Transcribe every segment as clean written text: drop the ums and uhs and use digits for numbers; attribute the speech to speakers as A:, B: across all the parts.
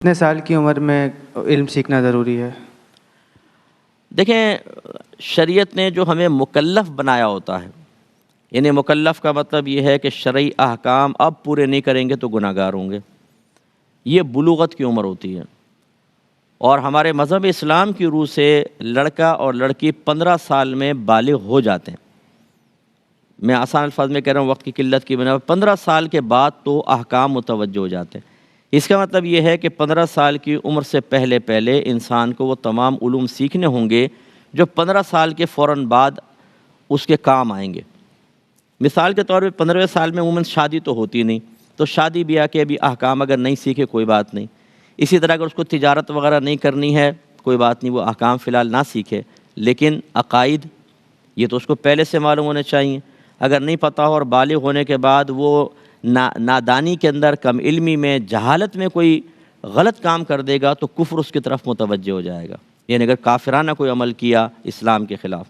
A: کتنے سال کی عمر میں علم سیکھنا ضروری ہے؟
B: دیکھیں، شریعت نے جو ہمیں مکلف بنایا ہوتا ہے، یعنی مکلف کا مطلب یہ ہے کہ شرعی احکام اب پورے نہیں کریں گے تو گناہ گار ہوں گے، یہ بلوغت کی عمر ہوتی ہے۔ اور ہمارے مذہب اسلام کی روح سے لڑکا اور لڑکی 15 سال میں بالغ ہو جاتے ہیں۔ میں آسان الفاظ میں کہہ رہا ہوں، وقت کی قلت کی بنا پر 15 سال کے بعد تو احکام متوجہ ہو جاتے ہیں۔ اس کا مطلب یہ ہے کہ 15 سال کی عمر سے پہلے انسان کو وہ تمام علوم سیکھنے ہوں گے جو 15 سال کے فوراً بعد اس کے کام آئیں گے۔ مثال کے طور پہ 15ویں سال میں عموماً شادی تو ہوتی نہیں، تو شادی بیاہ کے بھی احکام اگر نہیں سیکھے کوئی بات نہیں۔ اسی طرح اگر اس کو تجارت وغیرہ نہیں کرنی ہے کوئی بات نہیں، وہ احکام فی الحال نہ سیکھے، لیکن عقائد یہ تو اس کو پہلے سے معلوم ہونے چاہیے۔ اگر نہیں پتہ ہو اور بالغ ہونے کے بعد وہ نادانی کے اندر، کم علمی میں، جہالت میں کوئی غلط کام کر دے گا تو کفر اس کی طرف متوجہ ہو جائے گا، یعنی اگر کافرانہ کوئی عمل کیا اسلام کے خلاف۔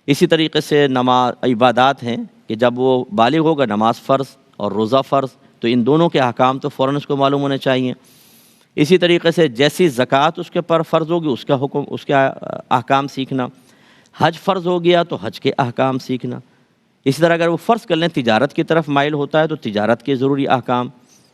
B: اسی طریقے سے نماز عبادات ہیں کہ جب وہ بالغ ہوگا نماز فرض اور روزہ فرض، تو ان دونوں کے احکام تو فوراً اس کو معلوم ہونے چاہیے۔ اسی طریقے سے جیسی زکوٰۃ اس کے پر فرض ہوگی اس کا حکم، اس کے احکام سیکھنا۔ حج فرض ہو گیا تو حج کے احکام سیکھنا۔ اسی طرح اگر وہ فرض کر لیں تجارت کی طرف مائل ہوتا ہے تو تجارت کے ضروری احکام۔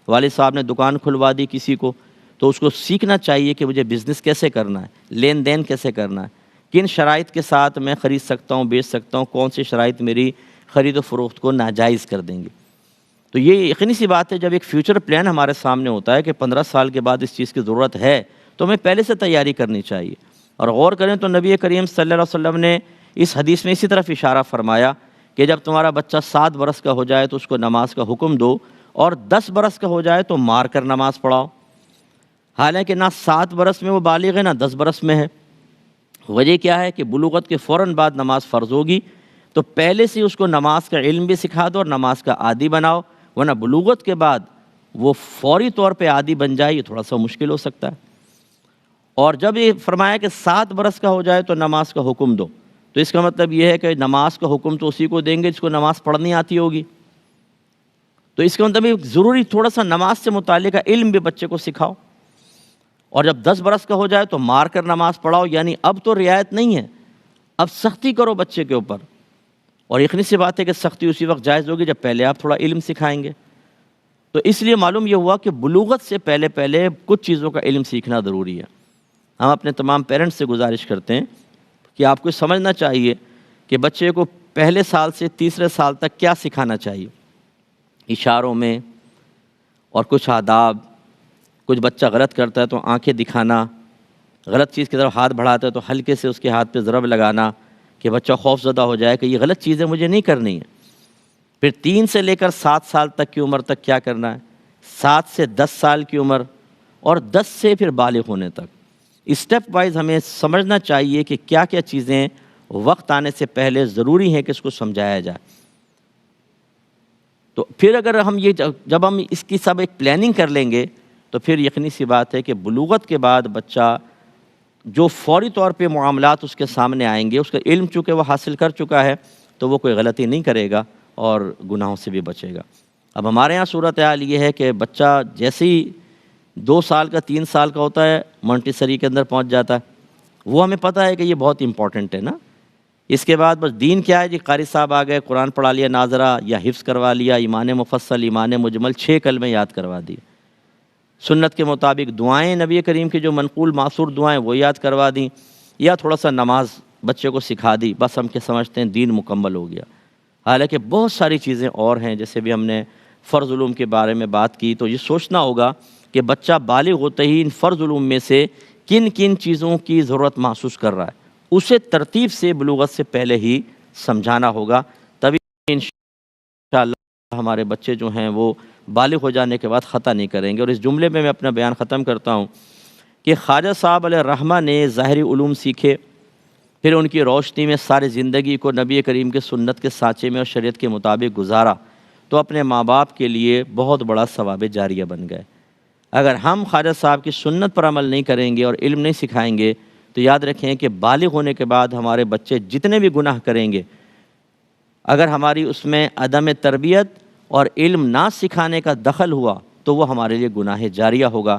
B: والد صاحب نے دکان کھلوا دی کسی کو تو اس کو سیکھنا چاہیے کہ مجھے بزنس کیسے کرنا ہے، لین دین کیسے کرنا ہے، کن شرائط کے ساتھ میں خرید سکتا ہوں، بیچ سکتا ہوں، کون سی شرائط میری خرید و فروخت کو ناجائز کر دیں گے۔ تو یہ یقینی سی بات ہے، جب ایک فیوچر پلان ہمارے سامنے ہوتا ہے کہ 15 سال کے بعد اس چیز کی ضرورت ہے تو ہمیں پہلے سے تیاری کرنی چاہیے۔ اور غور کریں تو نبی کریم صلی اللہ علیہ وسلم نے اس حدیث میں اسی طرف اشارہ فرمایا کہ جب تمہارا بچہ 7 برس کا ہو جائے تو اس کو نماز کا حکم دو، اور 10 برس کا ہو جائے تو مار کر نماز پڑھاؤ۔ حالانکہ نہ 7 برس میں وہ بالغ ہے نہ 10 برس میں ہے۔ وجہ کیا ہے کہ بلوغت کے فوراً بعد نماز فرض ہوگی، تو پہلے سے اس کو نماز کا علم بھی سکھا دو اور نماز کا عادی بناؤ، ورنہ بلوغت کے بعد وہ فوری طور پہ عادی بن جائے، یہ تھوڑا سا مشکل ہو سکتا ہے۔ اور جب یہ فرمایا کہ 7 برس کا ہو جائے تو نماز کا حکم دو، تو اس کا مطلب یہ ہے کہ نماز کا حکم تو اسی کو دیں گے جس کو نماز پڑھنی آتی ہوگی۔ تو اس کا مطلب ضروری تھوڑا سا نماز سے متعلق علم بھی بچے کو سکھاؤ۔ اور جب 10 برس کا ہو جائے تو مار کر نماز پڑھاؤ، یعنی اب تو رعایت نہیں ہے، اب سختی کرو بچے کے اوپر۔ اور یقینی سی بات ہے کہ سختی اسی وقت جائز ہوگی جب پہلے آپ تھوڑا علم سکھائیں گے۔ تو اس لیے معلوم یہ ہوا کہ بلوغت سے پہلے کچھ چیزوں کا علم سیکھنا ضروری ہے۔ ہم اپنے تمام پیرنٹس سے گزارش کرتے ہیں کہ آپ کو سمجھنا چاہیے کہ بچے کو پہلے سال سے تیسرے سال تک کیا سکھانا چاہیے، اشاروں میں اور کچھ آداب۔ کچھ بچہ غلط کرتا ہے تو آنکھیں دکھانا، غلط چیز کی طرف ہاتھ بڑھاتا ہے تو ہلکے سے اس کے ہاتھ پہ ضرب لگانا کہ بچہ خوف زدہ ہو جائے کہ یہ غلط چیزیں مجھے نہیں کرنی ہے۔ پھر 3 سے لے کر 7 سال تک کی عمر تک کیا کرنا ہے، 7 سے 10 سال کی عمر، اور 10 سے پھر بالغ ہونے تک۔ اسٹیپ وائز ہمیں سمجھنا چاہیے کہ کیا کیا چیزیں وقت آنے سے پہلے ضروری ہیں کہ اس کو سمجھایا جائے۔ تو پھر اگر ہم جب ہم اس کی سب ایک پلاننگ کر لیں گے تو پھر یقینی سی بات ہے کہ بلوغت کے بعد بچہ جو فوری طور پہ معاملات اس کے سامنے آئیں گے، اس کا علم چونکہ وہ حاصل کر چکا ہے تو وہ کوئی غلطی نہیں کرے گا اور گناہوں سے بھی بچے گا۔ اب ہمارے ہاں صورتحال یہ ہے کہ بچہ جیسے ہی 2 سال کا 3 سال کا ہوتا ہے مونٹیسری کے اندر پہنچ جاتا ہے۔ وہ ہمیں پتہ ہے کہ یہ بہت امپورٹنٹ ہے نا۔ اس کے بعد بس دین کیا ہے جی، قاری صاحب آ گئے، قرآن پڑھا لیا ناظرہ یا حفظ کروا لیا، ایمان مفصل، ایمان مجمل، 6 کلمے یاد کروا دیے۔ سنت کے مطابق دعائیں، نبی کریم کی جو منقول معصور دعائیں وہ یاد کروا دیں، یا تھوڑا سا نماز بچے کو سکھا دی، بس ہم کے سمجھتے ہیں دین مکمل ہو گیا۔ حالانکہ بہت ساری چیزیں اور ہیں، جیسے بھی ہم نے فرض علوم کے بارے میں بات کی، تو یہ سوچنا ہوگا کہ بچہ بالغ ہوتے ہی ان فرض علوم میں سے کن کن چیزوں کی ضرورت محسوس کر رہا ہے، اسے ترتیب سے بلوغت سے پہلے ہی سمجھانا ہوگا، تبھی انشاءاللہ ہمارے بچے جو ہیں وہ بالغ ہو جانے کے بعد خطا نہیں کریں گے۔ اور اس جملے میں اپنا بیان ختم کرتا ہوں کہ خواجہ صاحب علیہ الرحمہ نے ظاہری علوم سیکھے، پھر ان کی روشنی میں ساری زندگی کو نبی کریم کے سنت کے سانچے میں اور شریعت کے مطابق گزارا، تو اپنے ماں باپ کے لیے بہت بڑا ثواب جاریہ بن گئے۔ اگر ہم خواجہ صاحب کی سنت پر عمل نہیں کریں گے اور علم نہیں سکھائیں گے تو یاد رکھیں کہ بالغ ہونے کے بعد ہمارے بچے جتنے بھی گناہ کریں گے، اگر ہماری اس میں عدم تربیت اور علم نہ سکھانے کا دخل ہوا تو وہ ہمارے لیے گناہ جاریہ ہوگا۔